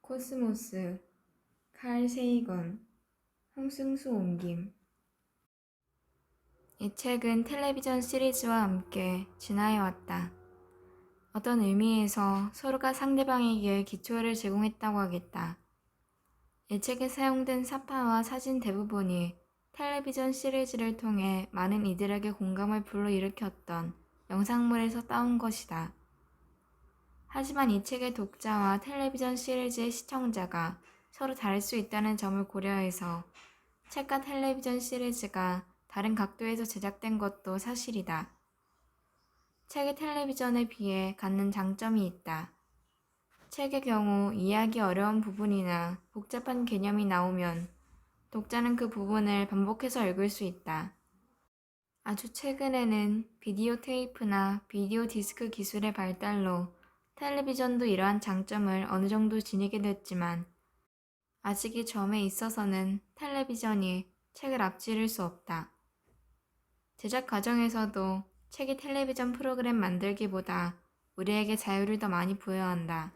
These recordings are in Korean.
코스모스, 칼 세이건, 홍승수 옮김. 이 책은 텔레비전 시리즈와 함께 진화해왔다. 어떤 의미에서 서로가 상대방에게 기초를 제공했다고 하겠다. 이 책에 사용된 사파와 사진 대부분이 텔레비전 시리즈를 통해 많은 이들에게 공감을 불러일으켰던 영상물에서 따온 것이다. 하지만 이 책의 독자와 텔레비전 시리즈의 시청자가 서로 다를 수 있다는 점을 고려해서 책과 텔레비전 시리즈가 다른 각도에서 제작된 것도 사실이다. 책이 텔레비전에 비해 갖는 장점이 있다. 책의 경우 이해하기 어려운 부분이나 복잡한 개념이 나오면 독자는 그 부분을 반복해서 읽을 수 있다. 아주 최근에는 비디오 테이프나 비디오 디스크 기술의 발달로 텔레비전도 이러한 장점을 어느 정도 지니게 됐지만 아직 이 점에 있어서는 텔레비전이 책을 앞지를 수 없다. 제작 과정에서도 책이 텔레비전 프로그램 만들기보다 우리에게 자유를 더 많이 부여한다.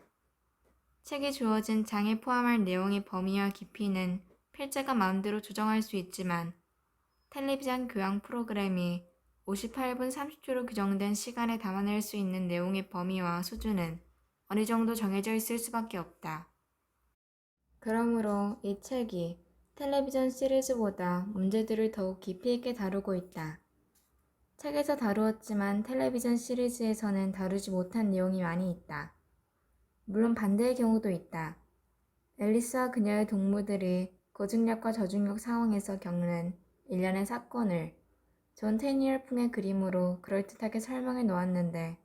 책에 주어진 장에 포함할 내용의 범위와 깊이는 필자가 마음대로 조정할 수 있지만 텔레비전 교양 프로그램이 58분 30초로 규정된 시간에 담아낼 수 있는 내용의 범위와 수준은 어느 정도 정해져 있을 수밖에 없다. 그러므로 이 책이 텔레비전 시리즈보다 문제들을 더욱 깊이 있게 다루고 있다. 책에서 다루었지만 텔레비전 시리즈에서는 다루지 못한 내용이 많이 있다. 물론 반대의 경우도 있다. 앨리스와 그녀의 동무들이 고중력과 저중력 상황에서 겪는 일련의 사건을 존 테니얼풍의 그림으로 그럴듯하게 설명해 놓았는데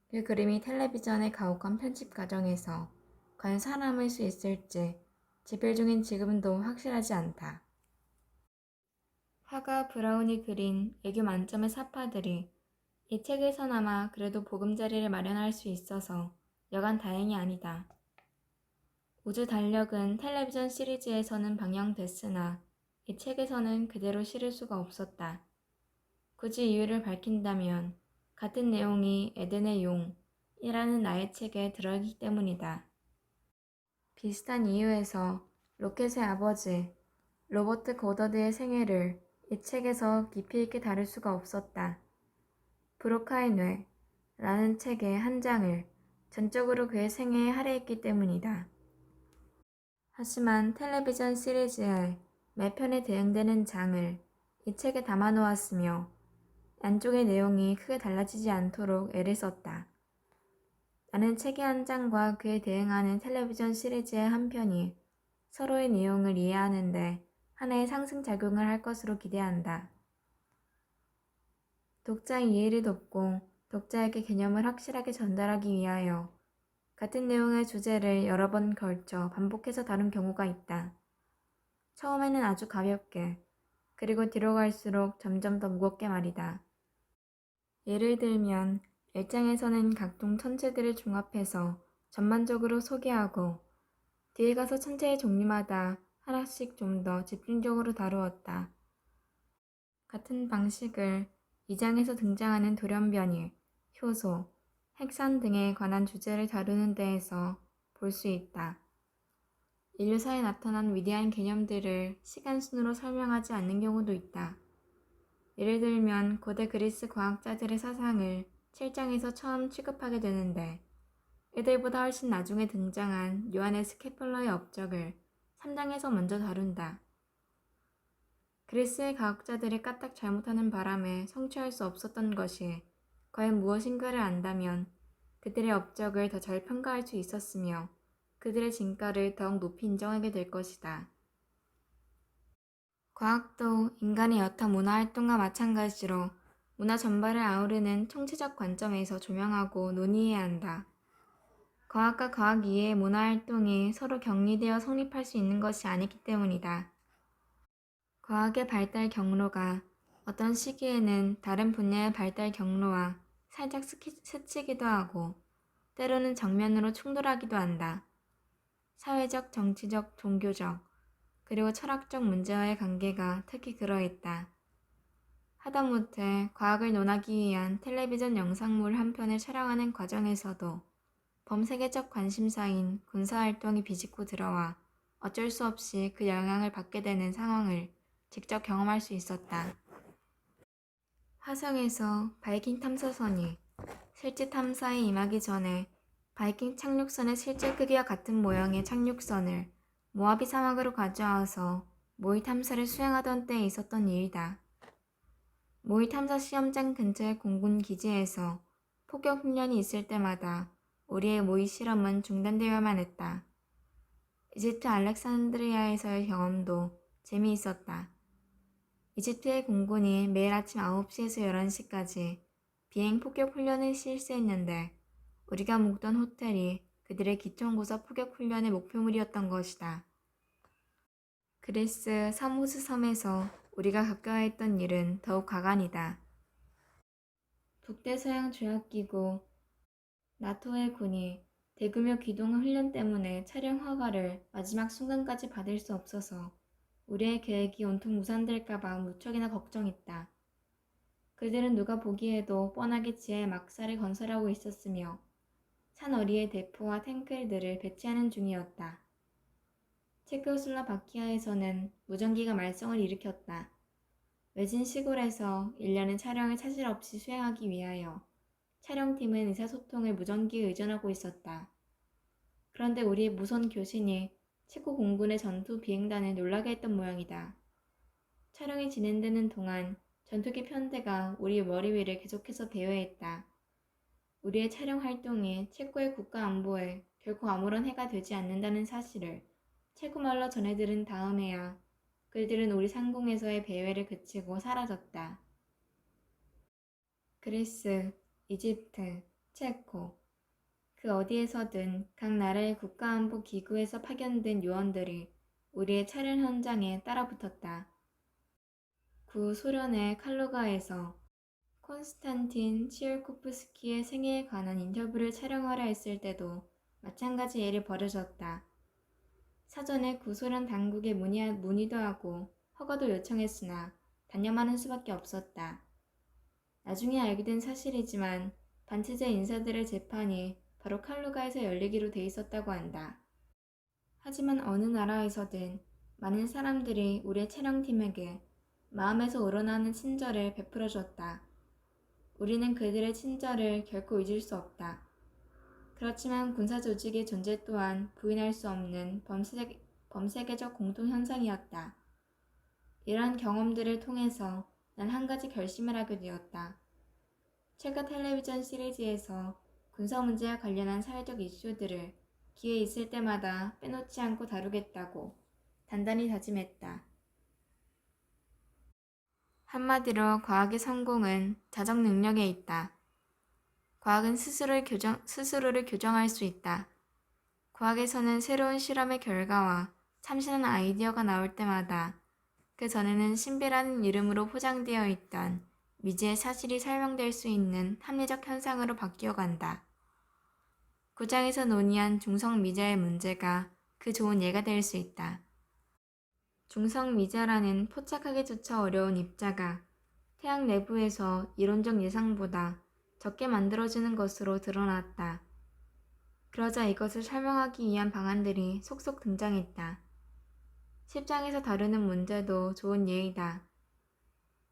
그 그림이 텔레비전의 가혹한 편집 과정에서 과연 살아남을 수 있을지 집필 중인 지금도 확실하지 않다. 화가 브라운이 그린 애교 만점의 사파들이 이 책에서나마 그래도 보금자리를 마련할 수 있어서 여간 다행이 아니다. 우주 달력은 텔레비전 시리즈에서는 방영됐으나 이 책에서는 그대로 실을 수가 없었다. 굳이 이유를 밝힌다면 같은 내용이 에덴의 용이라는 나의 책에 들어있기 때문이다. 비슷한 이유에서 로켓의 아버지 로버트 고더드의 생애를 이 책에서 깊이 있게 다룰 수가 없었다. 브로카의 뇌라는 책의 한 장을 전적으로 그의 생애에 할애했기 때문이다. 하지만 텔레비전 시리즈의 매 편에 대응되는 장을 이 책에 담아놓았으며 안쪽의 내용이 크게 달라지지 않도록 애를 썼다. 나는 책의 한 장과 그에 대응하는 텔레비전 시리즈의 한 편이 서로의 내용을 이해하는데 하나의 상승작용을 할 것으로 기대한다. 독자의 이해를 돕고 독자에게 개념을 확실하게 전달하기 위하여 같은 내용의 주제를 여러 번 걸쳐 반복해서 다룬 경우가 있다. 처음에는 아주 가볍게, 그리고 뒤로 갈수록 점점 더 무겁게 말이다. 예를 들면 1장에서는 각종 천체들을 종합해서 전반적으로 소개하고 뒤에 가서 천체의 종류마다 하나씩 좀 더 집중적으로 다루었다. 같은 방식을 2장에서 등장하는 돌연변이, 효소, 핵산 등에 관한 주제를 다루는 데에서 볼 수 있다. 인류사에 나타난 위대한 개념들을 시간순으로 설명하지 않는 경우도 있다. 예를 들면 고대 그리스 과학자들의 사상을 7장에서 처음 취급하게 되는데 이들보다 훨씬 나중에 등장한 요하네스 케플러의 업적을 3장에서 먼저 다룬다. 그리스의 과학자들이 까딱 잘못하는 바람에 성취할 수 없었던 것이 과연 무엇인가를 안다면 그들의 업적을 더 잘 평가할 수 있었으며 그들의 진가를 더욱 높이 인정하게 될 것이다. 과학도 인간의 여타 문화활동과 마찬가지로 문화 전반을 아우르는 총체적 관점에서 조명하고 논의해야 한다. 과학과 과학 이외의 문화활동이 서로 격리되어 성립할 수 있는 것이 아니기 때문이다. 과학의 발달 경로가 어떤 시기에는 다른 분야의 발달 경로와 살짝 스치기도 하고 때로는 정면으로 충돌하기도 한다. 사회적, 정치적, 종교적, 그리고 철학적 문제와의 관계가 특히 그러했다. 하다못해 과학을 논하기 위한 텔레비전 영상물 한 편을 촬영하는 과정에서도 범세계적 관심사인 군사활동이 비집고 들어와 어쩔 수 없이 그 영향을 받게 되는 상황을 직접 경험할 수 있었다. 화성에서 바이킹 탐사선이 실제 탐사에 임하기 전에 바이킹 착륙선의 실제 크기와 같은 모양의 착륙선을 모하비 사막으로 가져와서 모의 탐사를 수행하던 때에 있었던 일이다. 모의 탐사 시험장 근처의 공군 기지에서 포격 훈련이 있을 때마다 우리의 모의 실험은 중단되어야만 했다. 이집트 알렉산드리아에서의 경험도 재미있었다. 이집트의 공군이 매일 아침 9시에서 11시까지 비행 폭격 훈련을 실시했는데 우리가 묵던 호텔이 그들의 기총고사 폭격 훈련의 목표물이었던 것이다. 그리스 사모스 섬에서 우리가 겪어야 했던 일은 더욱 가관이다. 북대서양 조약기구 나토의 군이 대규모 기동 훈련 때문에 촬영 허가를 마지막 순간까지 받을 수 없어서 우리의 계획이 온통 무산될까봐 무척이나 걱정했다. 그들은 누가 보기에도 뻔하게 지하에 막사를 건설하고 있었으며 산어리의 대포와 탱크들을 배치하는 중이었다. 체코슬로바키아에서는 무전기가 말썽을 일으켰다. 외진 시골에서 1년의 촬영을 차질 없이 수행하기 위하여 촬영팀은 의사소통을 무전기에 의존하고 있었다. 그런데 우리의 무선 교신이 체코 공군의 전투 비행단을 놀라게 했던 모양이다. 촬영이 진행되는 동안 전투기 편대가 우리 머리 위를 계속해서 배회했다. 우리의 촬영 활동이 체코의 국가 안보에 결코 아무런 해가 되지 않는다는 사실을 체코말로 전해들은 다음에야 그들은 우리 상공에서의 배회를 그치고 사라졌다. 그리스, 이집트, 체코, 그 어디에서든 각 나라의 국가안보기구에서 파견된 요원들이 우리의 촬영 현장에 따라붙었다. 구소련의 칼루가에서 콘스탄틴 치올코프스키의 생애에 관한 인터뷰를 촬영하려 했을 때도 마찬가지 일이 벌어졌다. 사전에 구소련 당국에 문의도 하고 허가도 요청했으나 단념하는 수밖에 없었다. 나중에 알게 된 사실이지만 반체제 인사들의 재판이 바로 칼루가에서 열리기로 돼 있었다고 한다. 하지만 어느 나라에서든 많은 사람들이 우리의 촬영팀에게 마음에서 우러나오는 친절을 베풀어줬다. 우리는 그들의 친절을 결코 잊을 수 없다. 그렇지만 군사조직의 존재 또한 부인할 수 없는 범세계적 공통현상이었다. 이러한 경험들을 통해서 난 한 가지 결심을 하게 되었다. 최근 텔레비전 시리즈에서 군사 문제와 관련한 사회적 이슈들을 기회 있을 때마다 빼놓지 않고 다루겠다고 단단히 다짐했다. 한마디로 과학의 성공은 자정 능력에 있다. 과학은 스스로를 교정할 수 있다. 과학에서는 새로운 실험의 결과와 참신한 아이디어가 나올 때마다 그 전에는 신비라는 이름으로 포장되어 있던 미지의 사실이 설명될 수 있는 합리적 현상으로 바뀌어간다. 9장에서 논의한 중성미자의 문제가 그 좋은 예가 될 수 있다. 중성미자라는 포착하기조차 어려운 입자가 태양 내부에서 이론적 예상보다 적게 만들어지는 것으로 드러났다. 그러자 이것을 설명하기 위한 방안들이 속속 등장했다. 10장에서 다루는 문제도 좋은 예이다.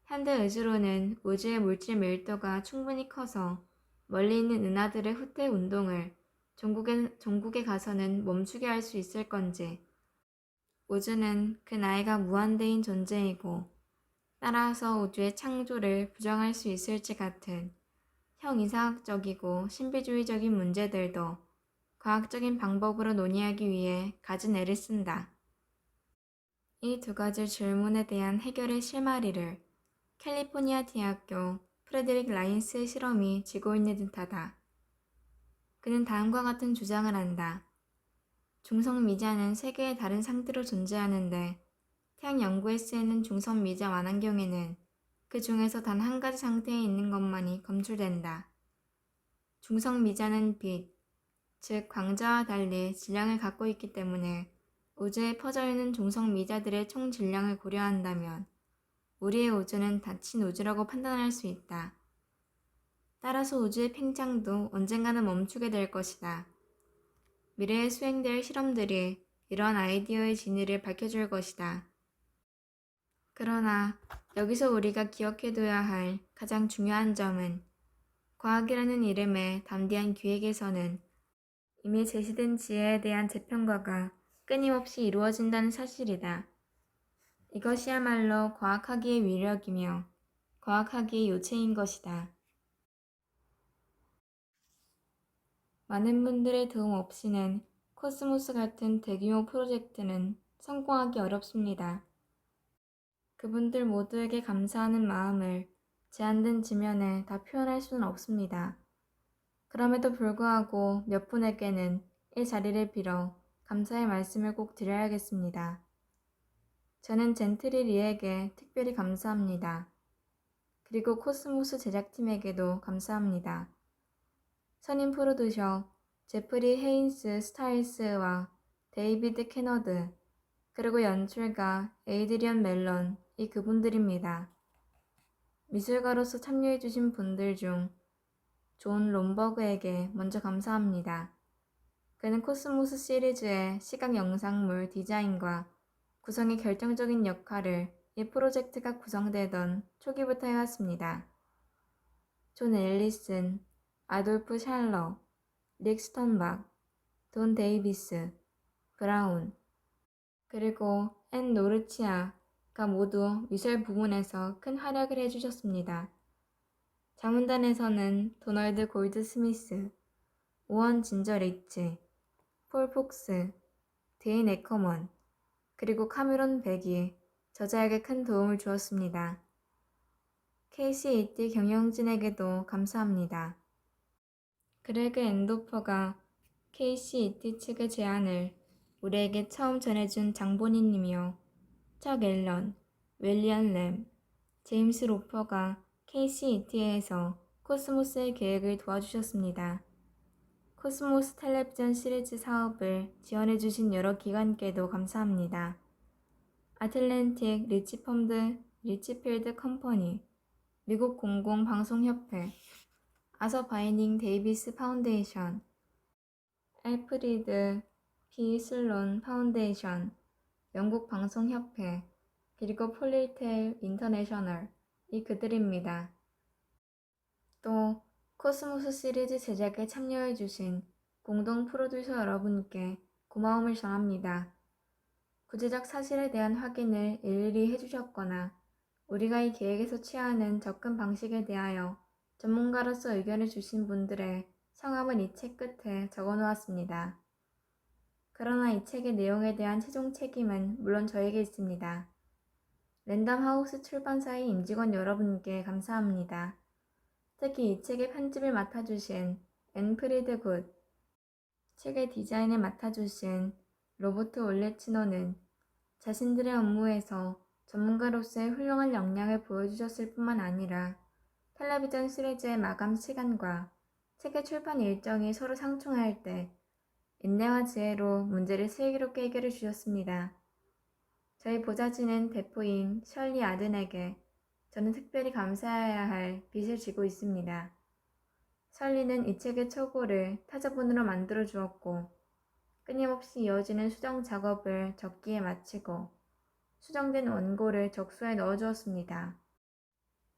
현대 의주로는 우주의 물질 밀도가 충분히 커서 멀리 있는 은하들의 후퇴 운동을 종국에 가서는 멈추게 할 수 있을 건지, 우주는 그 나이가 무한대인 존재이고 따라서 우주의 창조를 부정할 수 있을지 같은 형이상학적이고 신비주의적인 문제들도 과학적인 방법으로 논의하기 위해 갖은 애를 쓴다. 이 두 가지 질문에 대한 해결의 실마리를 캘리포니아 대학교 프레드릭 라인스의 실험이 쥐고 있는 듯하다. 그는 다음과 같은 주장을 한다. 중성미자는 세계의 다른 상태로 존재하는데 태양 연구에 쓰이는 중성미자 완환경에는 그 중에서 단 한 가지 상태에 있는 것만이 검출된다. 중성미자는 빛, 즉 광자와 달리 질량을 갖고 있기 때문에 우주에 퍼져있는 중성미자들의 총 질량을 고려한다면 우리의 우주는 닫힌 우주라고 판단할 수 있다. 따라서 우주의 팽창도 언젠가는 멈추게 될 것이다. 미래에 수행될 실험들이 이러한 아이디어의 진위를 밝혀줄 것이다. 그러나 여기서 우리가 기억해둬야 할 가장 중요한 점은 과학이라는 이름의 담대한 기획에서는 이미 제시된 지혜에 대한 재평가가 끊임없이 이루어진다는 사실이다. 이것이야말로 과학하기의 위력이며 과학하기의 요체인 것이다. 많은 분들의 도움 없이는 코스모스 같은 대규모 프로젝트는 성공하기 어렵습니다. 그분들 모두에게 감사하는 마음을 제한된 지면에 다 표현할 수는 없습니다. 그럼에도 불구하고 몇 분에게는 이 자리를 빌어 감사의 말씀을 꼭 드려야겠습니다. 저는 젠트리 리에게 특별히 감사합니다. 그리고 코스모스 제작팀에게도 감사합니다. 선임 프로듀서 제프리 헤인스 스타일스와 데이비드 캐너드, 그리고 연출가 에이드리언 멜런, 이 그분들입니다. 미술가로서 참여해주신 분들 중 존 롬버그에게 먼저 감사합니다. 그는 코스모스 시리즈의 시각 영상물 디자인과 구성의 결정적인 역할을 이 프로젝트가 구성되던 초기부터 해왔습니다. 존 앨리슨, 아돌프 샬러, 릭 스턴박, 돈 데이비스, 브라운, 그리고 앤 노르치아가 모두 미술 부문에서 큰 활약을 해주셨습니다. 자문단에서는 도널드 골드 스미스, 오원 진저 레이츠, 폴 폭스, 데인 에커먼, 그리고 카메론 백이 저자에게 큰 도움을 주었습니다. 케이시 이티 경영진에게도 감사합니다. 그레그 앤도퍼가 케이시 이티 측의 제안을 우리에게 처음 전해준 장본인이며 척 앨런, 웰리안 램, 제임스 로퍼가 케이시 이티에서 코스모스의 계획을 도와주셨습니다. 코스모스 텔레비전 시리즈 사업을 지원해주신 여러 기관께도 감사합니다. 아틀랜틱 리치펀드 리치필드 컴퍼니, 미국 공공방송협회, 아서 바이닝 데이비스 파운데이션, 알프리드 피 슬론 파운데이션, 영국 방송협회, 그리고 폴리텔 인터내셔널, 이 그들입니다. 또 코스모스 시리즈 제작에 참여해주신 공동 프로듀서 여러분께 고마움을 전합니다. 구체적 사실에 대한 확인을 일일이 해주셨거나 우리가 이 계획에서 취하는 접근 방식에 대하여 전문가로서 의견을 주신 분들의 성함은 이 책 끝에 적어놓았습니다. 그러나 이 책의 내용에 대한 최종 책임은 물론 저에게 있습니다. 랜덤하우스 출판사의 임직원 여러분께 감사합니다. 특히 이 책의 편집을 맡아주신 앤 프리드 굿, 책의 디자인을 맡아주신 로버트 올레치노는 자신들의 업무에서 전문가로서의 훌륭한 역량을 보여주셨을 뿐만 아니라 텔레비전 시리즈의 마감 시간과 책의 출판 일정이 서로 상충할 때 인내와 지혜로 문제를 슬기롭게 해결해 주셨습니다. 저희 보좌진은 대표인 셜리 아든에게 저는 특별히 감사해야 할 빚을 지고 있습니다. 셜리는 이 책의 초고를 타자본으로 만들어 주었고 끊임없이 이어지는 수정 작업을 적기에 마치고 수정된 원고를 적소에 넣어 주었습니다.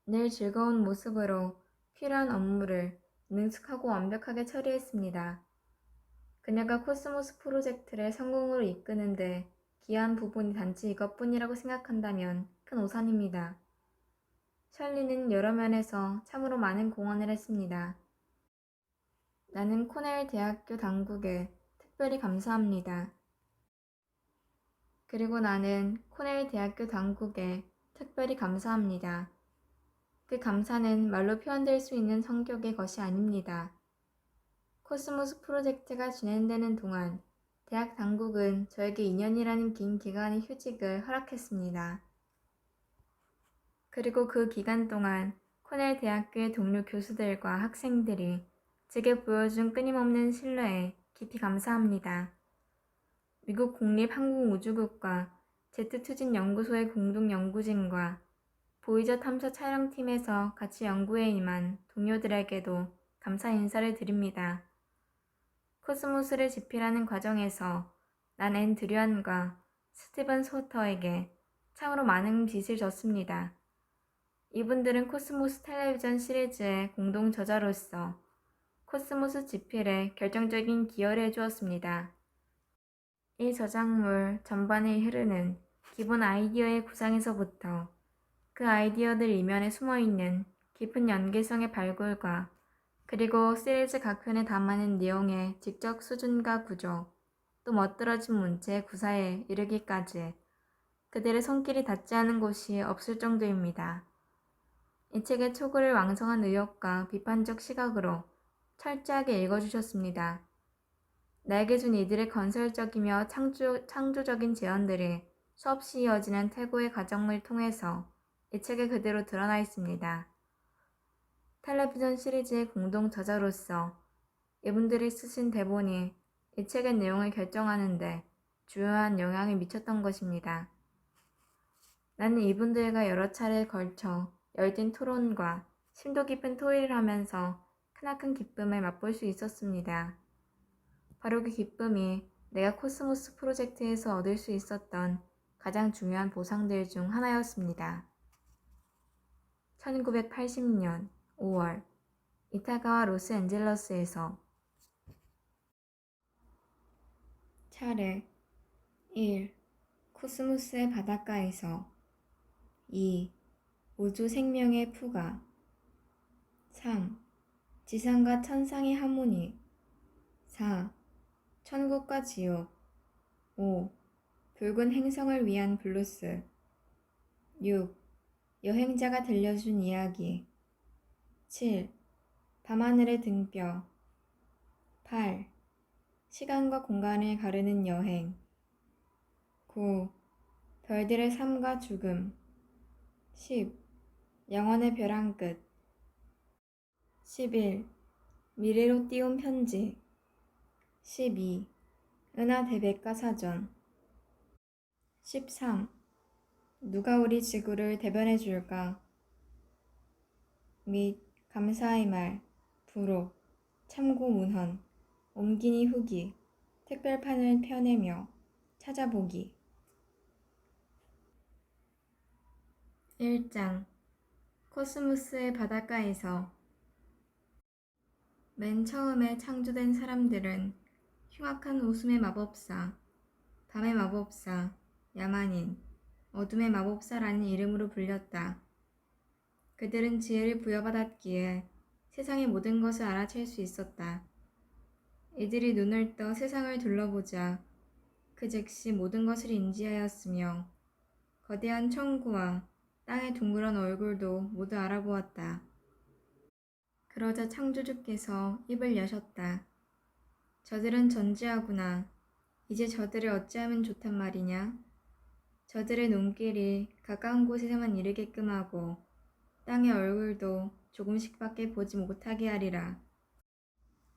늘 즐거운 모습으로 필요한 업무를 능숙하고 완벽하게 처리했습니다. 그녀가 코스모스 프로젝트를 성공으로 이끄는데 기여한 부분이 단지 이것뿐이라고 생각한다면 큰 오산입니다. 셜리는 여러 면에서 참으로 많은 공헌을 했습니다. 나는 코넬 대학교 당국에 특별히 감사합니다. 그리고 나는 코넬 대학교 당국에 특별히 감사합니다. 그 감사는 말로 표현될 수 있는 성격의 것이 아닙니다. 코스모스 프로젝트가 진행되는 동안 대학 당국은 저에게 2년이라는 긴 기간의 휴직을 허락했습니다. 그리고 그 기간 동안 코넬 대학교의 동료 교수들과 학생들이 제게 보여준 끊임없는 신뢰에 깊이 감사합니다. 미국 국립항공우주국과 제트추진연구소의 공동연구진과 보이저 탐사 촬영팀에서 같이 연구에 임한 동료들에게도 감사 인사를 드립니다. 코스모스를 집필하는 과정에서 난 앤 드류안과 스티븐 소터에게 참으로 많은 빚을 졌습니다. 이분들은 코스모스 텔레비전 시리즈의 공동 저자로서 코스모스 집필에 결정적인 기여를 해주었습니다. 이 저작물 전반에 흐르는 기본 아이디어의 구상에서부터 그 아이디어들 이면에 숨어있는 깊은 연계성의 발굴과 그리고 시리즈 각 편에 담아낸 내용의 직접 수준과 구조, 또 멋들어진 문체의 구사에 이르기까지 그들의 손길이 닿지 않은 곳이 없을 정도입니다. 이 책의 초고를 왕성한 의욕과 비판적 시각으로 철저하게 읽어주셨습니다. 나에게 준 이들의 건설적이며 창조적인 제언들이 수없이 이어지는 태고의 과정을 통해서 이 책에 그대로 드러나 있습니다. 텔레비전 시리즈의 공동 저자로서 이분들이 쓰신 대본이 이 책의 내용을 결정하는데 주요한 영향을 미쳤던 것입니다. 나는 이분들과 여러 차례에 걸쳐 열띤 토론과 심도 깊은 토의를 하면서 크나큰 기쁨을 맛볼 수 있었습니다. 바로 그 기쁨이 내가 코스모스 프로젝트에서 얻을 수 있었던 가장 중요한 보상들 중 하나였습니다. 1980년 5월 이타가와 로스앤젤러스에서 차례 1. 코스모스의 바닷가에서 2. 우주 생명의 푸가 3. 지상과 천상의 하모니 4. 천국과 지옥 5. 붉은 행성을 위한 블루스 6. 여행자가 들려준 이야기 7. 밤하늘의 등뼈 8. 시간과 공간을 가르는 여행 9. 별들의 삶과 죽음 10. 영원의 벼랑 끝 11. 미래로 띄운 편지 12. 은하 대백과 사전 13. 누가 우리 지구를 대변해 줄까? 및 감사의 말, 부록, 참고 문헌, 옮기니 후기, 특별판을 펴내며 찾아보기 1장 코스모스의 바닷가에서 맨 처음에 창조된 사람들은 흉악한 웃음의 마법사, 밤의 마법사, 야만인, 어둠의 마법사라는 이름으로 불렸다. 그들은 지혜를 부여받았기에 세상의 모든 것을 알아챌 수 있었다. 이들이 눈을 떠 세상을 둘러보자 그 즉시 모든 것을 인지하였으며 거대한 천구와 땅의 둥그런 얼굴도 모두 알아보았다. 그러자 창조주께서 입을 여셨다. 저들은 전지하구나. 이제 저들을 어찌하면 좋단 말이냐? 저들의 눈길이 가까운 곳에서만 이르게끔 하고 땅의 얼굴도 조금씩밖에 보지 못하게 하리라.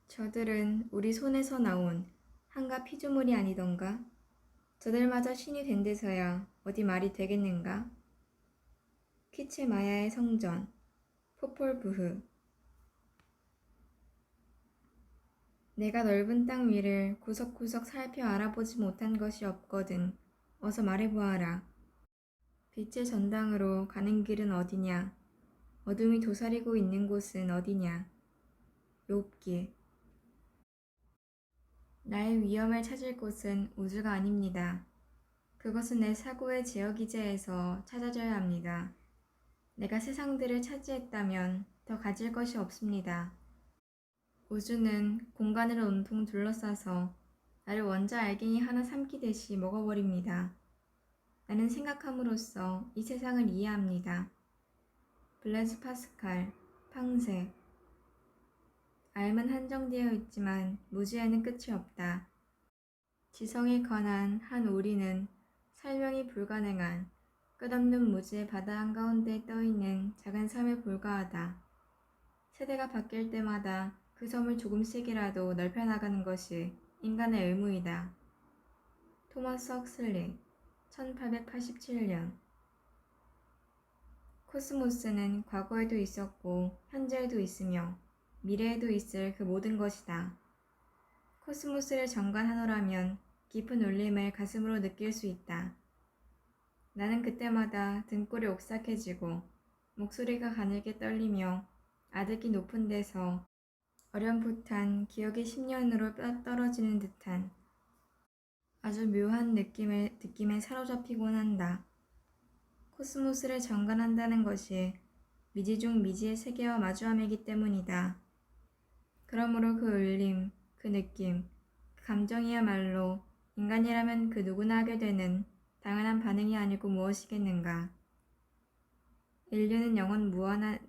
저들은 우리 손에서 나온 한가 피조물이 아니던가? 저들마저 신이 된 데서야 어디 말이 되겠는가? 퀴체 마야의 성전, 포폴부흐. 내가 넓은 땅 위를 구석구석 살펴 알아보지 못한 것이 없거든. 어서 말해보아라. 빛의 전당으로 가는 길은 어디냐? 어둠이 도사리고 있는 곳은 어디냐? 욥기. 나의 위험을 찾을 곳은 우주가 아닙니다. 그것은 내 사고의 제어기제에서 찾아져야 합니다. 내가 세상들을 차지했다면 더 가질 것이 없습니다. 우주는 공간을 온통 둘러싸서 나를 원자 알갱이 하나 삼키듯이 먹어버립니다. 나는 생각함으로써 이 세상을 이해합니다. 블레즈 파스칼, 팡세. 알은 한정되어 있지만 무지에는 끝이 없다. 지성에 관한 한 우리는 설명이 불가능한 끝없는 무지의 바다 한가운데 떠있는 작은 섬에 불과하다. 세대가 바뀔 때마다 그 섬을 조금씩이라도 넓혀나가는 것이 인간의 의무이다. 토마스 헉슬리 1887년. 코스모스는 과거에도 있었고 현재에도 있으며 미래에도 있을 그 모든 것이다. 코스모스를 정관하노라면 깊은 울림을 가슴으로 느낄 수 있다. 나는 그때마다 등골이 오싹해지고 목소리가 가늘게 떨리며 아득히 높은 데서 어렴풋한 기억의 10년으로 뼈 떨어지는 듯한 아주 묘한 느낌에 사로잡히곤 한다. 코스모스를 정관한다는 것이 미지 중 미지의 세계와 마주함이기 때문이다. 그러므로 그 울림, 그 느낌, 그 감정이야말로 인간이라면 그 누구나 하게 되는 당연한 반응이 아니고 무엇이겠는가. 인류는 영원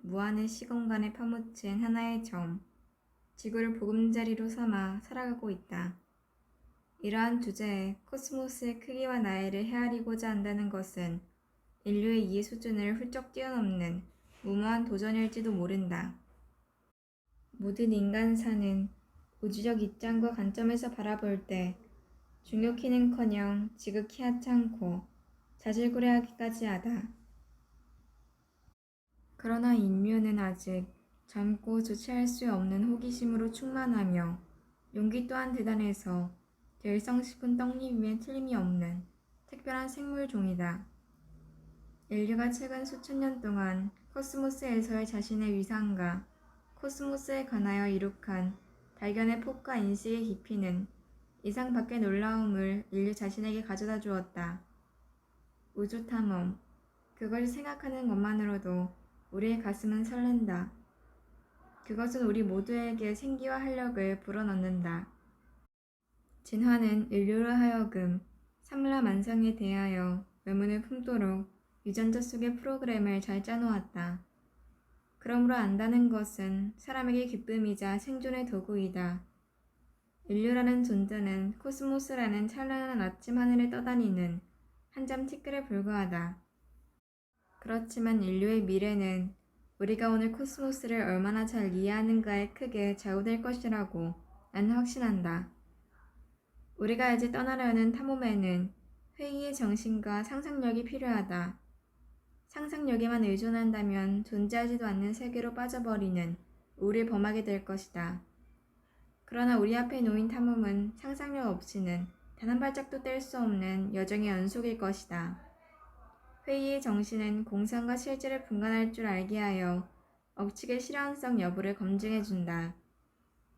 무한의 시공간에 파묻힌 하나의 점, 지구를 보금자리로 삼아 살아가고 있다. 이러한 주제에 코스모스의 크기와 나이를 헤아리고자 한다는 것은 인류의 이해 수준을 훌쩍 뛰어넘는 무모한 도전일지도 모른다. 모든 인간사는 우주적 입장과 관점에서 바라볼 때 중요키는커녕 지극히 하찮고 자질구레하기까지 하다. 그러나 인류는 아직 젊고 주체할 수 없는 호기심으로 충만하며 용기 또한 대단해서 될성 싶은 떡잎임에 틀림이 없는 특별한 생물종이다. 인류가 최근 수천 년 동안 코스모스에서의 자신의 위상과 코스모스에 관하여 이룩한 발견의 폭과 인식의 깊이는 이상 밖의 놀라움을 인류 자신에게 가져다 주었다. 우주 탐험, 그것을 생각하는 것만으로도 우리의 가슴은 설렌다. 그것은 우리 모두에게 생기와 활력을 불어넣는다. 진화는 인류로 하여금 삼라만상에 대하여 의문을 품도록 유전자 속의 프로그램을 잘 짜놓았다. 그러므로 안다는 것은 사람에게 기쁨이자 생존의 도구이다. 인류라는 존재는 코스모스라는 찬란한 아침 하늘에 떠다니는 한 점 티끌에 불과하다. 그렇지만 인류의 미래는 우리가 오늘 코스모스를 얼마나 잘 이해하는가에 크게 좌우될 것이라고 나는 확신한다. 우리가 이제 떠나려는 탐험에는 회의의 정신과 상상력이 필요하다. 상상력에만 의존한다면 존재하지도 않는 세계로 빠져버리는 우리를 범하게 될 것이다. 그러나 우리 앞에 놓인 탐험은 상상력 없이는 단 한 발짝도 뗄 수 없는 여정의 연속일 것이다. 회의의 정신은 공상과 실제를 분간할 줄 알게 하여 억측의 실현성 여부를 검증해준다.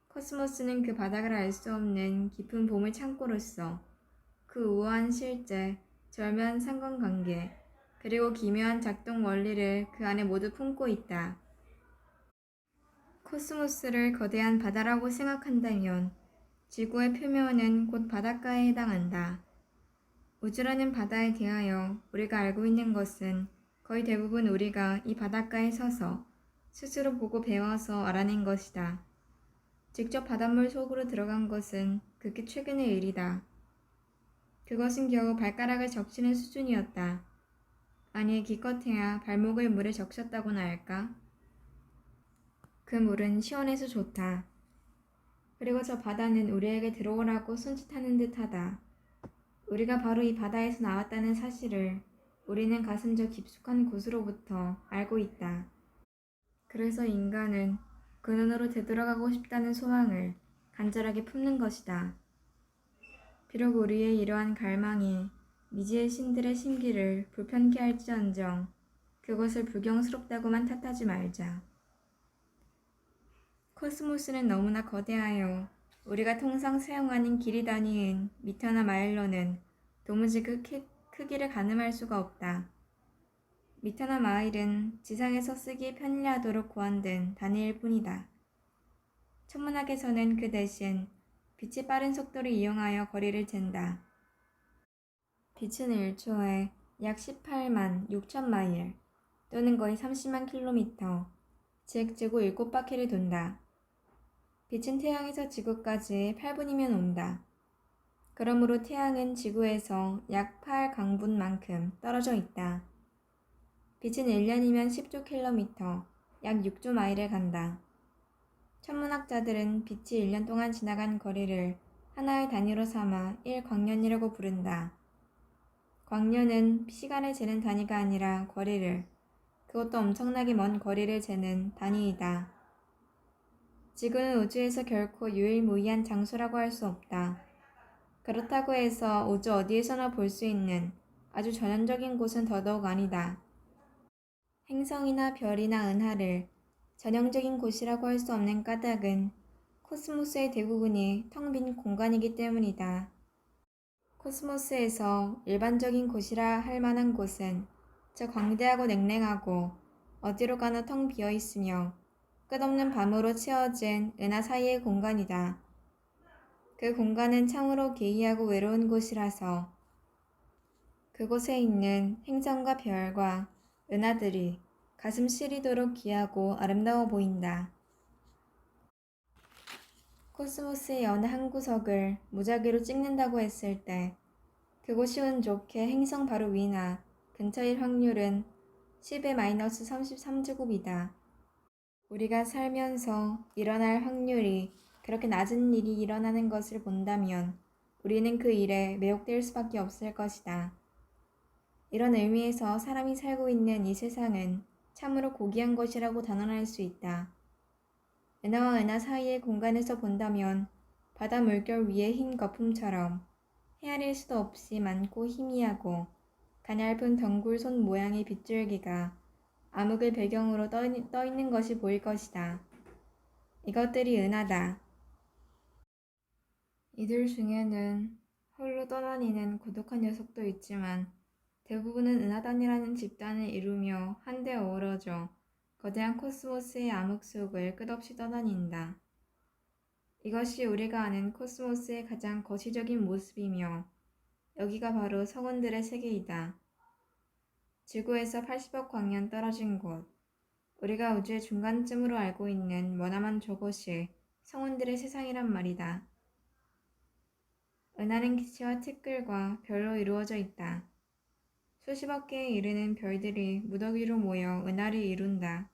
코스모스는 그 바닥을 알 수 없는 깊은 보물 창고로서 그 우아한 실제, 절묘한 상관관계, 그리고 기묘한 작동 원리를 그 안에 모두 품고 있다. 코스모스를 거대한 바다라고 생각한다면 지구의 표면은 곧 바닷가에 해당한다. 우주라는 바다에 대하여 우리가 알고 있는 것은 거의 대부분 우리가 이 바닷가에 서서 스스로 보고 배워서 알아낸 것이다. 직접 바닷물 속으로 들어간 것은 극히 최근의 일이다. 그것은 겨우 발가락을 적시는 수준이었다. 아니 기껏해야 발목을 물에 적셨다고나 할까? 그 물은 시원해서 좋다. 그리고 저 바다는 우리에게 들어오라고 손짓하는 듯하다. 우리가 바로 이 바다에서 나왔다는 사실을 우리는 가슴 저 깊숙한 곳으로부터 알고 있다. 그래서 인간은 그 눈으로 되돌아가고 싶다는 소망을 간절하게 품는 것이다. 비록 우리의 이러한 갈망이 미지의 신들의 심기를 불편케 할지언정 그것을 불경스럽다고만 탓하지 말자. 코스모스는 너무나 거대하여 우리가 통상 사용하는 길이 단위인 미터나 마일로는 도무지 그 크기를 가늠할 수가 없다. 미터나 마일은 지상에서 쓰기 편리하도록 고안된 단위일 뿐이다. 천문학에서는 그 대신 빛이 빠른 속도를 이용하여 거리를 잰다. 빛은 1초에 약 18만 6천 마일 또는 거의 30만 킬로미터, 즉 지구 7바퀴를 돈다. 빛은 태양에서 지구까지 8분이면 온다. 그러므로 태양은 지구에서 약 8강분만큼 떨어져 있다. 빛은 1년이면 10조 킬로미터, 약 6조 마일을 간다. 천문학자들은 빛이 1년 동안 지나간 거리를 하나의 단위로 삼아 1광년이라고 부른다. 광년은 시간을 재는 단위가 아니라 거리를, 그것도 엄청나게 먼 거리를 재는 단위이다. 지구는 우주에서 결코 유일무이한 장소라고 할 수 없다. 그렇다고 해서 우주 어디에서나 볼 수 있는 아주 전형적인 곳은 더더욱 아니다. 행성이나 별이나 은하를 전형적인 곳이라고 할 수 없는 까닭은 코스모스의 대부분이 텅 빈 공간이기 때문이다. 코스모스에서 일반적인 곳이라 할 만한 곳은 저 광대하고 냉랭하고 어디로 가나 텅 비어 있으며 끝없는 밤으로 채워진 은하 사이의 공간이다. 그 공간은 참으로 기이하고 외로운 곳이라서 그곳에 있는 행성과 별과 은하들이 가슴 시리도록 귀하고 아름다워 보인다. 코스모스의 어느 한 구석을 무작위로 찍는다고 했을 때 그곳이 운 좋게 행성 바로 위나 근처일 확률은 10-33제곱이다. 우리가 살면서 일어날 확률이 그렇게 낮은 일이 일어나는 것을 본다면 우리는 그 일에 매혹될 수밖에 없을 것이다. 이런 의미에서 사람이 살고 있는 이 세상은 참으로 고귀한 것이라고 단언할 수 있다. 은하와 은하 사이의 공간에서 본다면 바다 물결 위의 흰 거품처럼 헤아릴 수도 없이 많고 희미하고 가냘픈 덩굴손 모양의 빗줄기가 암흑을 배경으로 떠 있는 것이 보일 것이다. 이것들이 은하다. 이들 중에는 홀로 떠다니는 고독한 녀석도 있지만 대부분은 은하단이라는 집단을 이루며 한데 어우러져 거대한 코스모스의 암흑 속을 끝없이 떠다닌다. 이것이 우리가 아는 코스모스의 가장 거시적인 모습이며 여기가 바로 성운들의 세계이다. 지구에서 80억 광년 떨어진 곳, 우리가 우주의 중간쯤으로 알고 있는 머나먼 저곳이 성운들의 세상이란 말이다. 은하는 기체와 티끌과 별로 이루어져 있다. 수십억 개에 이르는 별들이 무더기로 모여 은하를 이룬다.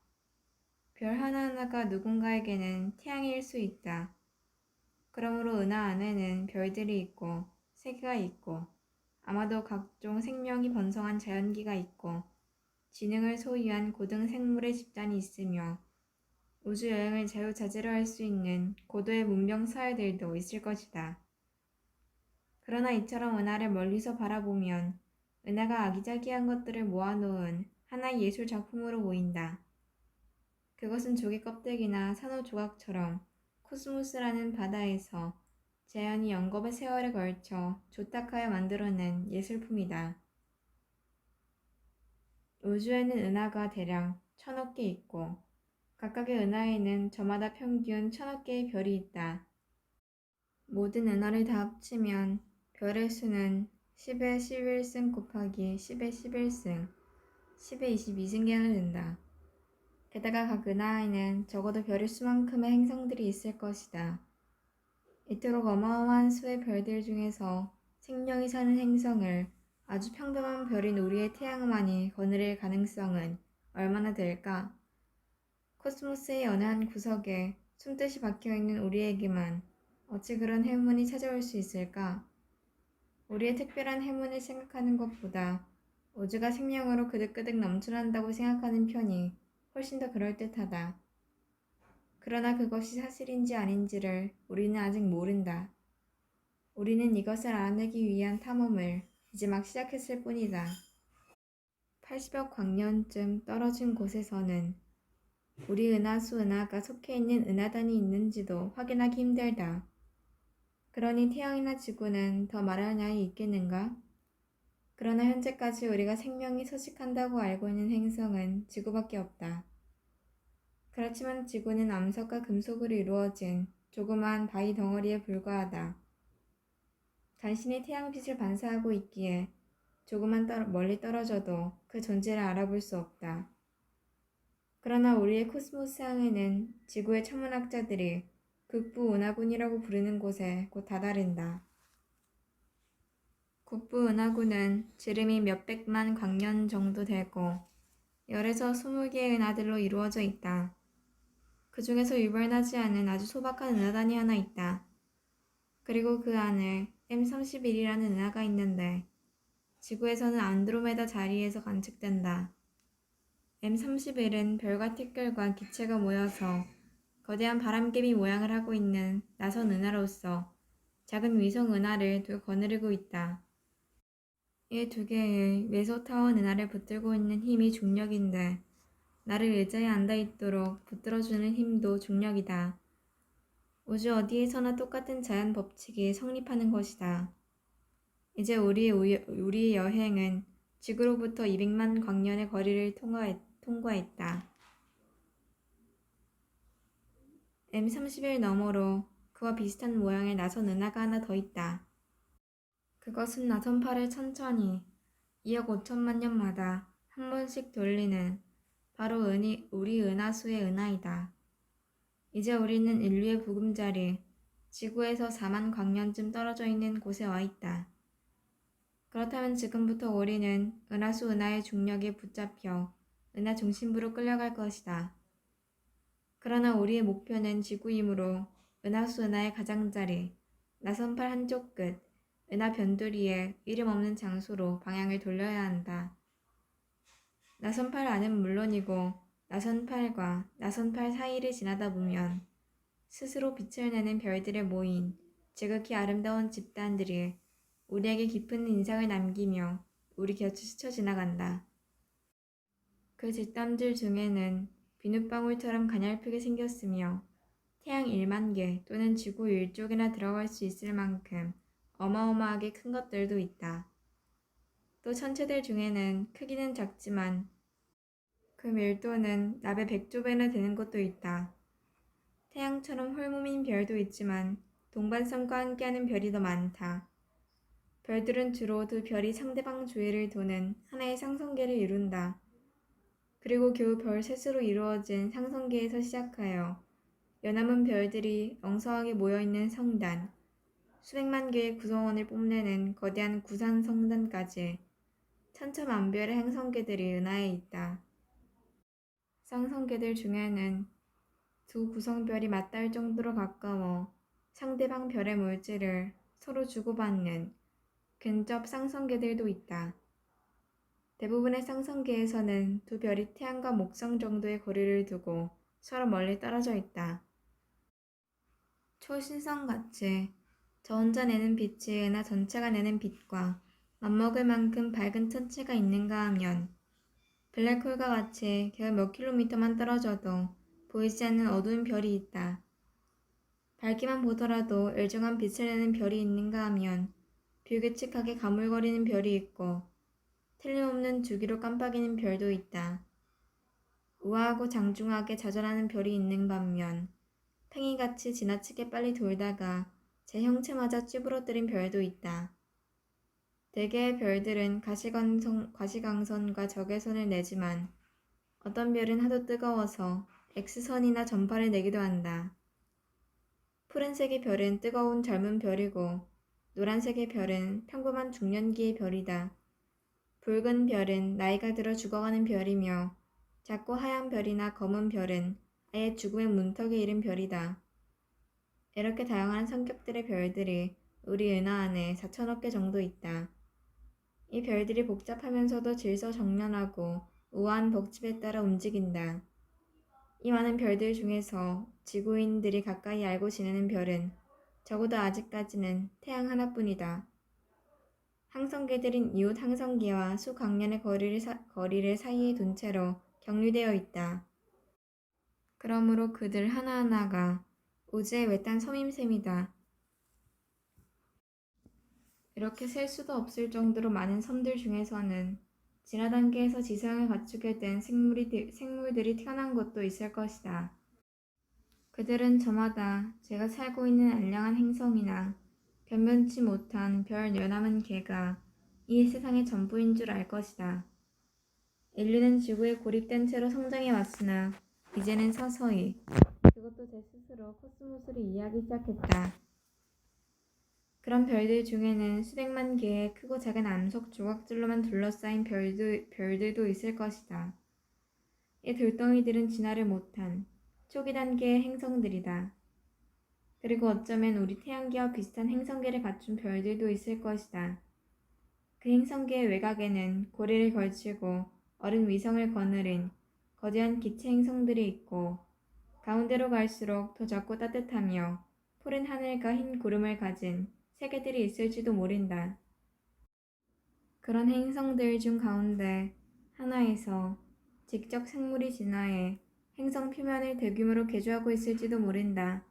별 하나하나가 누군가에게는 태양일 수 있다. 그러므로 은하 안에는 별들이 있고 세계가 있고 아마도 각종 생명이 번성한 자연기가 있고 지능을 소유한 고등 생물의 집단이 있으며 우주 여행을 자유자재로 할 수 있는 고도의 문명 사회들도 있을 것이다. 그러나 이처럼 은하를 멀리서 바라보면 은하가 아기자기한 것들을 모아놓은 하나의 예술 작품으로 보인다. 그것은 조개 껍데기나 산호 조각처럼 코스모스라는 바다에서 자연이 영겁의 세월에 걸쳐 조탁하여 만들어낸 예술품이다. 우주에는 은하가 대략 1000억 개 있고 각각의 은하에는 저마다 평균 1000억 개의 별이 있다. 모든 은하를 다 합치면 별의 수는 10의 11승 곱하기 10의 11승, 10의 22승계나 된다. 게다가 각 은하에는 적어도 별의 수만큼의 행성들이 있을 것이다. 이토록 어마어마한 수의 별들 중에서 생명이 사는 행성을 아주 평범한 별인 우리의 태양만이 거느릴 가능성은 얼마나 될까? 코스모스의 어느 한 구석에 숨듯이 박혀있는 우리에게만 어찌 그런 행운이 찾아올 수 있을까? 우리의 특별한 행운을 생각하는 것보다 우주가 생명으로 그득그득 넘쳐난다고 생각하는 편이 훨씬 더 그럴듯하다. 그러나 그것이 사실인지 아닌지를 우리는 아직 모른다. 우리는 이것을 알아내기 위한 탐험을 이제 막 시작했을 뿐이다. 80억 광년쯤 떨어진 곳에서는 우리 은하수 은하가 속해 있는 은하단이 있는지도 확인하기 힘들다. 그러니 태양이나 지구는 더 말할 나위 있겠는가? 그러나 현재까지 우리가 생명이 서식한다고 알고 있는 행성은 지구밖에 없다. 그렇지만 지구는 암석과 금속으로 이루어진 조그마한 바위 덩어리에 불과하다. 간신히 태양빛을 반사하고 있기에 조금만 멀리 떨어져도 그 존재를 알아볼 수 없다. 그러나 우리의 코스모스 항에는 지구의 천문학자들이 국부 은하군이라고 부르는 곳에 곧 다다른다. 국부 은하군은 지름이 몇백만 광년 정도 되고 열에서 20개의 은하들로 이루어져 있다. 그 중에서 유별나지 않은 아주 소박한 은하단이 하나 있다. 그리고 그 안에 M31이라는 은하가 있는데 지구에서는 안드로메다 자리에서 관측된다. M31은 별과 티끌과 기체가 모여서 거대한 바람개비 모양을 하고 있는 나선 은하로서 작은 위성 은하를 거느리고 있다. 이 두 개의 메소타원 은하를 붙들고 있는 힘이 중력인데 나를 의자에 앉아 있도록 붙들어주는 힘도 중력이다. 우주 어디에서나 똑같은 자연 법칙이 성립하는 것이다. 이제 우리의 여행은 지구로부터 200만 광년의 거리를 통과했다. M31 너머로 그와 비슷한 모양의 나선 은하가 하나 더 있다. 그것은 나선팔을 천천히 2억 5천만 년마다 한 번씩 돌리는 바로 우리 은하수의 은하이다. 이제 우리는 인류의 보금자리 지구에서 4만 광년쯤 떨어져 있는 곳에 와 있다. 그렇다면 지금부터 우리는 은하수 은하의 중력에 붙잡혀 은하 중심부로 끌려갈 것이다. 그러나 우리의 목표는 지구이므로 은하수 은하의 가장자리 나선팔 한쪽 끝 은하 변두리에 이름 없는 장소로 방향을 돌려야 한다. 나선팔 안은 물론이고 나선팔과 나선팔 사이를 지나다 보면 스스로 빛을 내는 별들의 모인 지극히 아름다운 집단들이 우리에게 깊은 인상을 남기며 우리 곁을 스쳐 지나간다. 그 집단들 중에는 비눗방울처럼 가냘프게 생겼으며 태양 1만 개 또는 지구 1쪽이나 들어갈 수 있을 만큼 어마어마하게 큰 것들도 있다. 또 천체들 중에는 크기는 작지만 그 밀도는 납의 100조배나 되는 것도 있다. 태양처럼 홀몸인 별도 있지만 동반선과 함께하는 별이 더 많다. 별들은 주로 두 별이 상대방 주위를 도는 하나의 상성계를 이룬다. 그리고 겨우 별 셋으로 이루어진 상성계에서 시작하여 연암은 별들이 엉성하게 모여있는 성단, 수백만 개의 구성원을 뽐내는 거대한 구산 성단까지 천차만별의 행성계들이 은하에 있다. 쌍성계들 중에는 두 구성별이 맞닿을 정도로 가까워 상대방 별의 물질을 서로 주고받는 근접 쌍성계들도 있다. 대부분의 쌍성계에서는 두 별이 태양과 목성 정도의 거리를 두고 서로 멀리 떨어져 있다. 초신성같이 저 혼자 내는 빛이 은하 전체가 내는 빛과 맞먹을 만큼 밝은 천체가 있는가 하면 블랙홀과 같이 겨우 몇 킬로미터만 떨어져도 보이지 않는 어두운 별이 있다. 밝기만 보더라도 일정한 빛을 내는 별이 있는가 하면 불규칙하게 가물거리는 별이 있고 틀림없는 주기로 깜빡이는 별도 있다. 우아하고 장중하게 좌절하는 별이 있는 반면 팽이같이 지나치게 빨리 돌다가 제 형체마저 찌부러뜨린 별도 있다. 대개의 별들은 과시광선과 적외선을 내지만 어떤 별은 하도 뜨거워서 X선이나 전파를 내기도 한다. 푸른색의 별은 뜨거운 젊은 별이고 노란색의 별은 평범한 중년기의 별이다. 붉은 별은 나이가 들어 죽어가는 별이며 작고 하얀 별이나 검은 별은 아예 죽음의 문턱에 이른 별이다. 이렇게 다양한 성격들의 별들이 우리 은하 안에 4천억 개 정도 있다. 이 별들이 복잡하면서도 질서정연하고 우아한 덕집에 따라 움직인다. 이 많은 별들 중에서 지구인들이 가까이 알고 지내는 별은 적어도 아직까지는 태양 하나뿐이다. 항성계들은 이웃 항성계와 수광년의 거리를 사이에 둔 채로 격리되어 있다. 그러므로 그들 하나하나가 우주의 외딴 섬인 셈이다. 이렇게 셀 수도 없을 정도로 많은 섬들 중에서는 진화 단계에서 지성을 갖추게 된 생물들이 태어난 곳도 있을 것이다. 그들은 저마다 제가 살고 있는 알량한 행성이나 변변치 못한 별 연함은 개가 이 세상의 전부인 줄 알 것이다. 인류는 지구에 고립된 채로 성장해 왔으나 이제는 서서히 그것도 제 스스로 코스모스를 이해하기 시작했다. 그런 별들 중에는 수백만 개의 크고 작은 암석 조각들로만 둘러싸인 별들도 있을 것이다. 이 돌덩이들은 진화를 못한 초기 단계의 행성들이다. 그리고 어쩌면 우리 태양계와 비슷한 행성계를 갖춘 별들도 있을 것이다. 그 행성계의 외곽에는 고리를 걸치고 어른 위성을 거느린 거대한 기체 행성들이 있고 가운데로 갈수록 더 작고 따뜻하며 푸른 하늘과 흰 구름을 가진 세계들이 있을지도 모른다. 그런 행성들 중 가운데 하나에서 직접 생물이 진화해 행성 표면을 대규모로 개조하고 있을지도 모른다.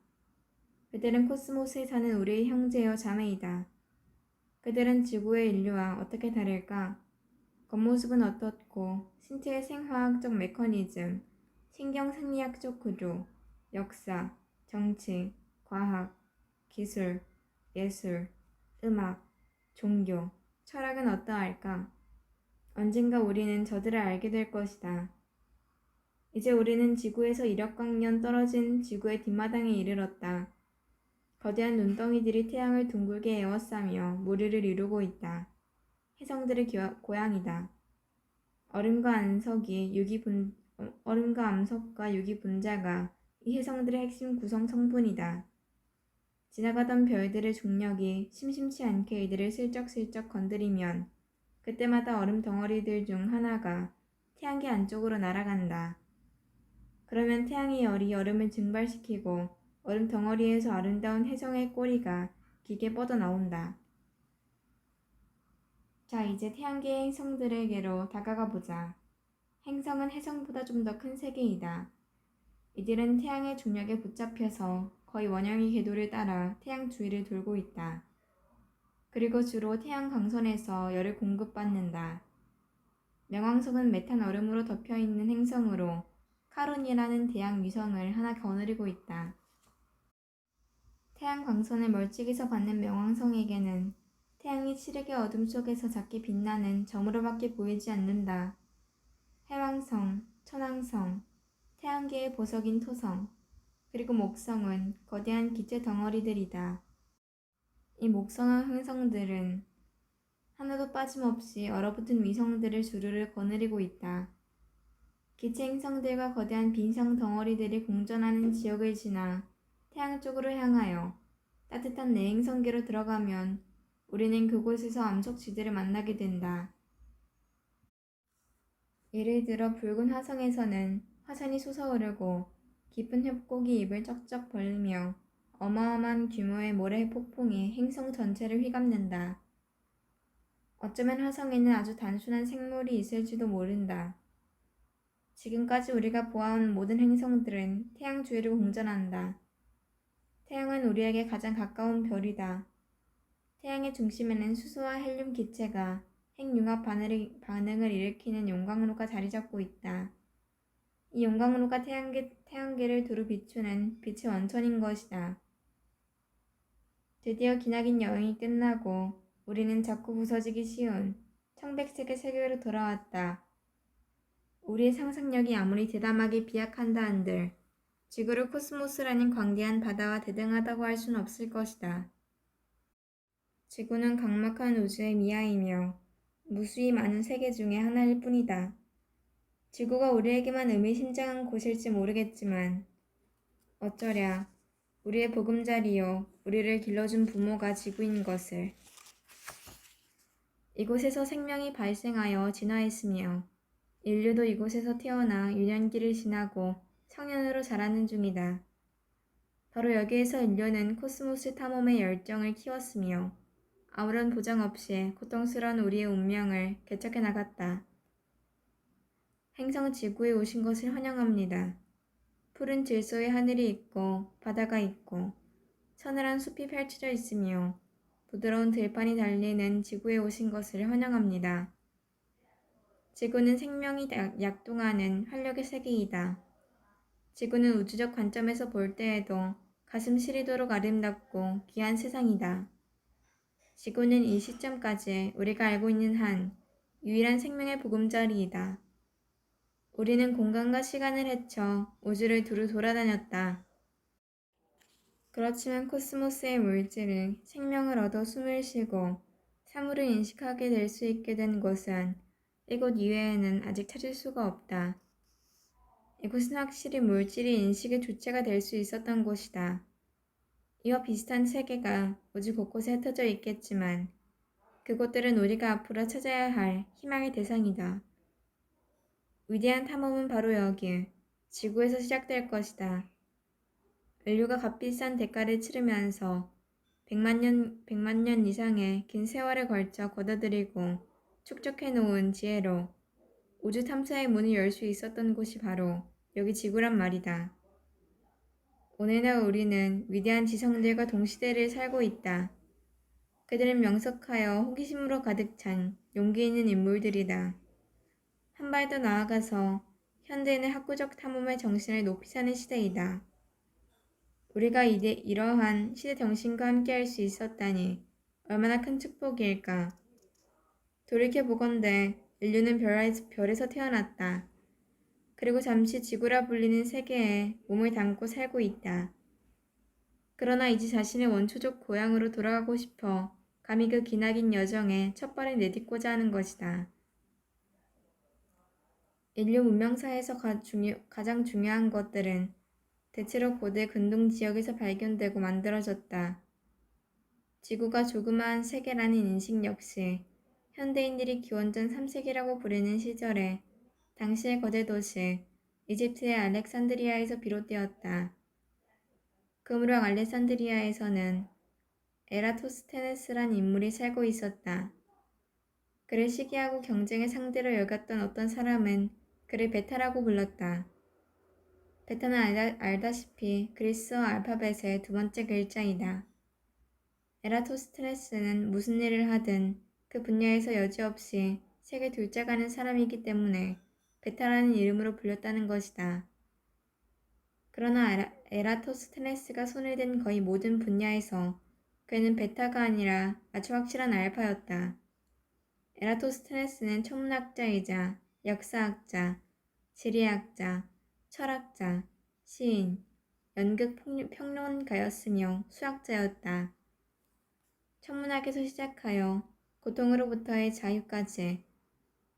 그들은 코스모스에 사는 우리의 형제여 자매이다. 그들은 지구의 인류와 어떻게 다를까? 겉모습은 어떻고 신체의 생화학적 메커니즘, 신경생리학적 구조, 역사, 정치, 과학, 기술, 예술, 음악, 종교, 철학은 어떠할까? 언젠가 우리는 저들을 알게 될 것이다. 이제 우리는 지구에서 1억 광년 떨어진 지구의 뒷마당에 이르렀다. 거대한 눈덩이들이 태양을 둥글게 에워싸며 무리를 이루고 있다. 혜성들의 고향이다. 얼음과 암석과 유기 분자가 이 혜성들의 핵심 구성 성분이다. 지나가던 별들의 중력이 심심치 않게 이들을 슬쩍슬쩍 건드리면 그때마다 얼음 덩어리들 중 하나가 태양계 안쪽으로 날아간다. 그러면 태양의 열이 얼음을 증발시키고 얼음 덩어리에서 아름다운 혜성의 꼬리가 길게 뻗어나온다. 자, 이제 태양계의 행성들에게로 다가가 보자. 행성은 혜성보다 좀 더 큰 세계이다. 이들은 태양의 중력에 붙잡혀서 거의 원형의 궤도를 따라 태양 주위를 돌고 있다. 그리고 주로 태양 광선에서 열을 공급받는다. 명왕성은 메탄 얼음으로 덮여있는 행성으로 카론이라는 대양 위성을 하나 거느리고 있다. 태양 광선을 멀찍이서 받는 명왕성에게는 태양이 칠흑의 어둠 속에서 작게 빛나는 점으로밖에 보이지 않는다. 해왕성, 천왕성, 태양계의 보석인 토성, 그리고 목성은 거대한 기체 덩어리들이다. 이 목성한 행성들은 하나도 빠짐없이 얼어붙은 위성들을 주르르 거느리고 있다. 기체 행성들과 거대한 빈성 덩어리들이 공존하는 지역을 지나 태양 쪽으로 향하여 따뜻한 내행성계로 들어가면 우리는 그곳에서 암석지들을 만나게 된다. 예를 들어 붉은 화성에서는 화산이 솟아오르고 깊은 협곡이 입을 쩍쩍 벌리며 어마어마한 규모의 모래 폭풍이 행성 전체를 휘감는다. 어쩌면 화성에는 아주 단순한 생물이 있을지도 모른다. 지금까지 우리가 보아온 모든 행성들은 태양 주위를 공전한다. 태양은 우리에게 가장 가까운 별이다. 태양의 중심에는 수소와 헬륨 기체가 핵융합 반응을 일으키는 용광로가 자리 잡고 있다. 이 용광로가 태양계를 두루 비추는 빛의 원천인 것이다. 드디어 기나긴 여행이 끝나고 우리는 자꾸 부서지기 쉬운 청백색의 세계로 돌아왔다. 우리의 상상력이 아무리 대담하게 비약한다 한들 지구를 코스모스라는 광대한 바다와 대등하다고 할 수는 없을 것이다. 지구는 강막한 우주의 미아이며 무수히 많은 세계 중의 하나일 뿐이다. 지구가 우리에게만 의미심장한 곳일지 모르겠지만 어쩌랴 우리의 보금자리요 우리를 길러준 부모가 지구인 것을. 이곳에서 생명이 발생하여 진화했으며 인류도 이곳에서 태어나 유년기를 지나고 성년으로 자라는 중이다. 바로 여기에서 인류는 코스모스 탐험의 열정을 키웠으며 아무런 보장 없이 고통스러운 우리의 운명을 개척해 나갔다. 행성 지구에 오신 것을 환영합니다. 푸른 질소의 하늘이 있고 바다가 있고 서늘한 숲이 펼쳐져 있으며 부드러운 들판이 달리는 지구에 오신 것을 환영합니다. 지구는 생명이 약동하는 활력의 세계이다. 지구는 우주적 관점에서 볼 때에도 가슴 시리도록 아름답고 귀한 세상이다. 지구는 이 시점까지 우리가 알고 있는 한 유일한 생명의 보금자리이다. 우리는 공간과 시간을 헤쳐 우주를 두루 돌아다녔다. 그렇지만 코스모스의 물질을 생명을 얻어 숨을 쉬고 사물을 인식하게 될 수 있게 된 곳은 이곳 이외에는 아직 찾을 수가 없다. 이곳은 확실히 물질이 인식의 주체가 될 수 있었던 곳이다. 이와 비슷한 세계가 우주 곳곳에 흩어져 있겠지만 그곳들은 우리가 앞으로 찾아야 할 희망의 대상이다. 위대한 탐험은 바로 여기, 지구에서 시작될 것이다. 인류가 값비싼 대가를 치르면서 100만 년 이상의 긴 세월에 걸쳐 걷어들이고 축적해놓은 지혜로 우주 탐사의 문을 열 수 있었던 곳이 바로 여기 지구란 말이다. 오늘날 우리는 위대한 지성들과 동시대를 살고 있다. 그들은 명석하여 호기심으로 가득 찬 용기 있는 인물들이다. 한 발 더 나아가서 현대인의 학구적 탐험의 정신을 높이 사는 시대이다. 우리가 이러한 시대 정신과 함께할 수 있었다니 얼마나 큰 축복일까. 돌이켜보건대 인류는 별에서 태어났다. 그리고 잠시 지구라 불리는 세계에 몸을 담고 살고 있다. 그러나 이제 자신의 원초적 고향으로 돌아가고 싶어 감히 그 기나긴 여정에 첫 발을 내딛고자 하는 것이다. 인류 문명사에서 가장 중요한 것들은 대체로 고대 근동 지역에서 발견되고 만들어졌다. 지구가 조그마한 세계라는 인식 역시 현대인들이 기원전 3세기라고 부르는 시절에 당시의 거대 도시 이집트의 알렉산드리아에서 비롯되었다. 그무로 알렉산드리아에서는 에라토스테네스란 인물이 살고 있었다. 그를 시기하고 경쟁의 상대로 여겼던 어떤 사람은 그를 베타라고 불렀다. 베타는 알다시피 그리스어 알파벳의 두 번째 글자이다. 에라토스테네스는 무슨 일을 하든 그 분야에서 여지없이 세계 둘째가는 사람이기 때문에 베타라는 이름으로 불렸다는 것이다. 그러나 에라토스테네스가 손을 댄 거의 모든 분야에서 그는 베타가 아니라 아주 확실한 알파였다. 에라토스테네스는 천문학자이자 역사학자, 지리학자, 철학자, 시인, 연극 평론가였으며 수학자였다. 천문학에서 시작하여 고통으로부터의 자유까지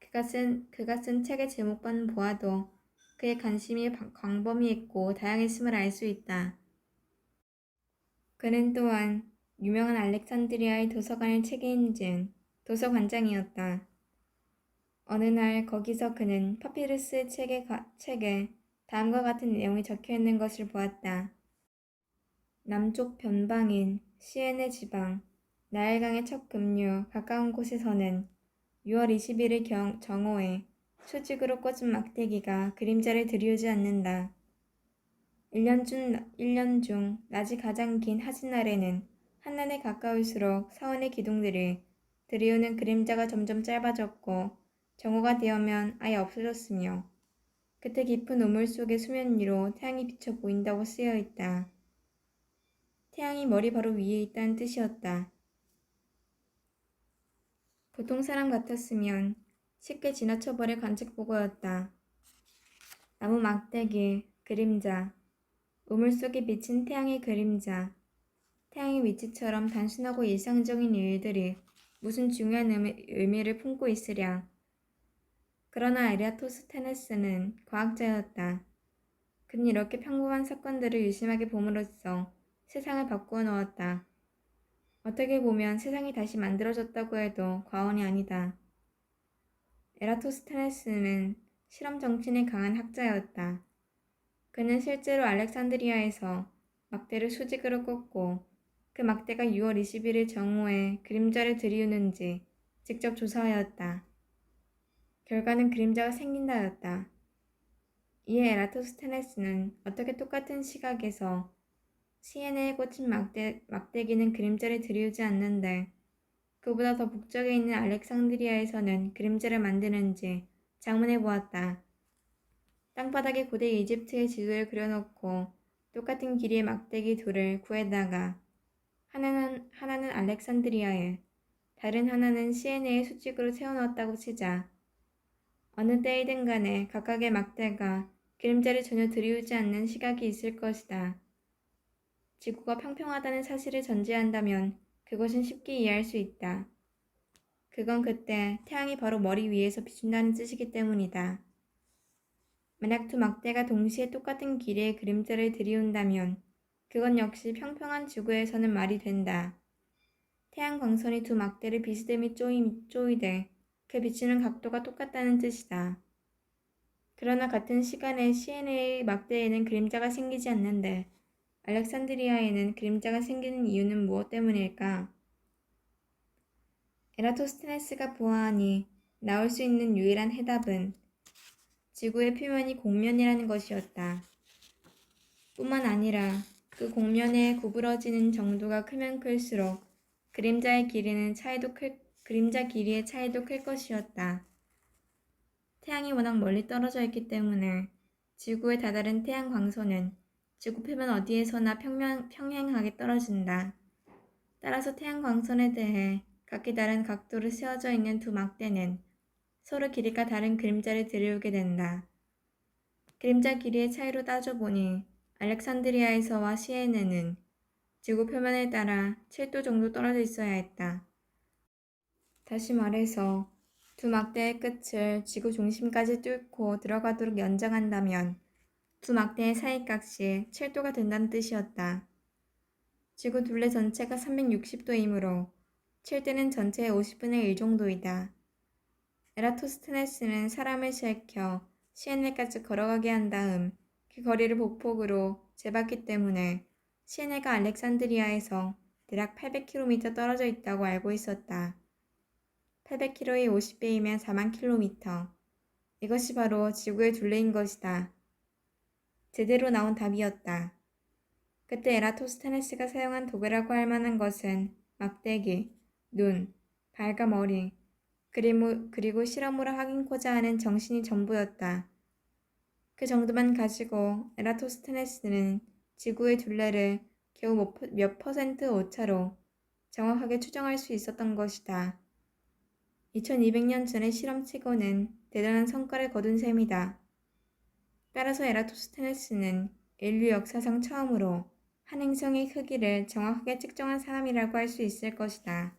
그가 쓴 책의 제목만 보아도 그의 관심이 광범위했고 다양했음을 알 수 있다. 그는 또한 유명한 알렉산드리아의 도서관을 책임진 도서관장이었다. 어느 날 거기서 그는 파피루스 책에 다음과 같은 내용이 적혀있는 것을 보았다. 남쪽 변방인 시엔의 지방 나일강의 첫 급류 가까운 곳에서는 6월 20일을 정오에 수직으로 꽂은 막대기가 그림자를 들이우지 않는다. 1년 중 낮이 가장 긴 하진날에는 한낮에 가까울수록 사원의 기둥들이 들이우는 그림자가 점점 짧아졌고 정오가 되어면 아예 없어졌으며 그때 깊은 우물 속의 수면 위로 태양이 비쳐 보인다고 쓰여 있다. 태양이 머리 바로 위에 있다는 뜻이었다. 보통 사람 같았으면 쉽게 지나쳐버릴 관측보고였다. 나무 막대기, 그림자, 우물 속에 비친 태양의 그림자, 태양의 위치처럼 단순하고 일상적인 일들이 무슨 중요한 의미를 품고 있으랴. 그러나 에라토스테네스는 과학자였다. 그는 이렇게 평범한 사건들을 유심하게 봄으로써 세상을 바꾸어 놓았다. 어떻게 보면 세상이 다시 만들어졌다고 해도 과언이 아니다. 에라토스테네스는 실험 정신이 강한 학자였다. 그는 실제로 알렉산드리아에서 막대를 수직으로 꽂고 그 막대가 6월 21일 정오에 그림자를 들이우는지 직접 조사하였다. 결과는 그림자가 생긴다였다. 이에 에라토스테네스는 어떻게 똑같은 시각에서 시에네에 꽂힌 막대기는 그림자를 들이우지 않는데 그보다 더 북쪽에 있는 알렉산드리아에서는 그림자를 만드는지 장문해 보았다. 땅바닥에 고대 이집트의 지도를 그려놓고 똑같은 길이의 막대기 둘을 구해다가 하나는 알렉산드리아에 다른 하나는 시에네의 수직으로 세워놓았다고 치자. 어느 때이든 간에 각각의 막대가 그림자를 전혀 들이우지 않는 시각이 있을 것이다. 지구가 평평하다는 사실을 전제한다면 그것은 쉽게 이해할 수 있다. 그건 그때 태양이 바로 머리 위에서 비춘다는 뜻이기 때문이다. 만약 두 막대가 동시에 똑같은 길이의 그림자를 들이운다면 그건 역시 평평한 지구에서는 말이 된다. 태양 광선이 두 막대를 비스듬히 쪼이되 그 비치는 각도가 똑같다는 뜻이다. 그러나 같은 시간에 CNA의 막대에는 그림자가 생기지 않는데 알렉산드리아에는 그림자가 생기는 이유는 무엇 때문일까? 에라토스테네스가 보아하니 나올 수 있는 유일한 해답은 지구의 표면이 공면이라는 것이었다. 뿐만 아니라 그 공면에 구부러지는 정도가 크면 클수록 그림자 길이의 차이도 클 것이었다. 태양이 워낙 멀리 떨어져 있기 때문에 지구의 다다른 태양 광선은 지구 표면 어디에서나 평행하게 떨어진다. 따라서 태양 광선에 대해 각기 다른 각도로 세워져 있는 두 막대는 서로 길이가 다른 그림자를 들이우게 된다. 그림자 길이의 차이로 따져보니 알렉산드리아에서와 시에네는 지구 표면에 따라 7도 정도 떨어져 있어야 했다. 다시 말해서 두 막대의 끝을 지구 중심까지 뚫고 들어가도록 연장한다면 두 막대의 사이값이 7도가 된다는 뜻이었다. 지구 둘레 전체가 360도이므로 7대는 전체의 50분의 1 정도이다. 에라토스테네스는 사람을 시켜 시에네까지 걸어가게 한 다음 그 거리를 보폭으로 재봤기 때문에 시에네가 알렉산드리아에서 대략 800km 떨어져 있다고 알고 있었다. 800km의 50배이면 4만 km. 이것이 바로 지구의 둘레인 것이다. 제대로 나온 답이었다. 그때 에라토스테네스가 사용한 도구라고 할 만한 것은 막대기, 눈, 발과 머리, 그리고 실험으로 확인코자 하는 정신이 전부였다. 그 정도만 가지고 에라토스테네스는 지구의 둘레를 겨우 몇 퍼센트 오차로 정확하게 추정할 수 있었던 것이다. 2200년 전의 실험치고는 대단한 성과를 거둔 셈이다. 따라서 에라토스테네스는 인류 역사상 처음으로 한 행성의 크기를 정확하게 측정한 사람이라고 할 수 있을 것이다.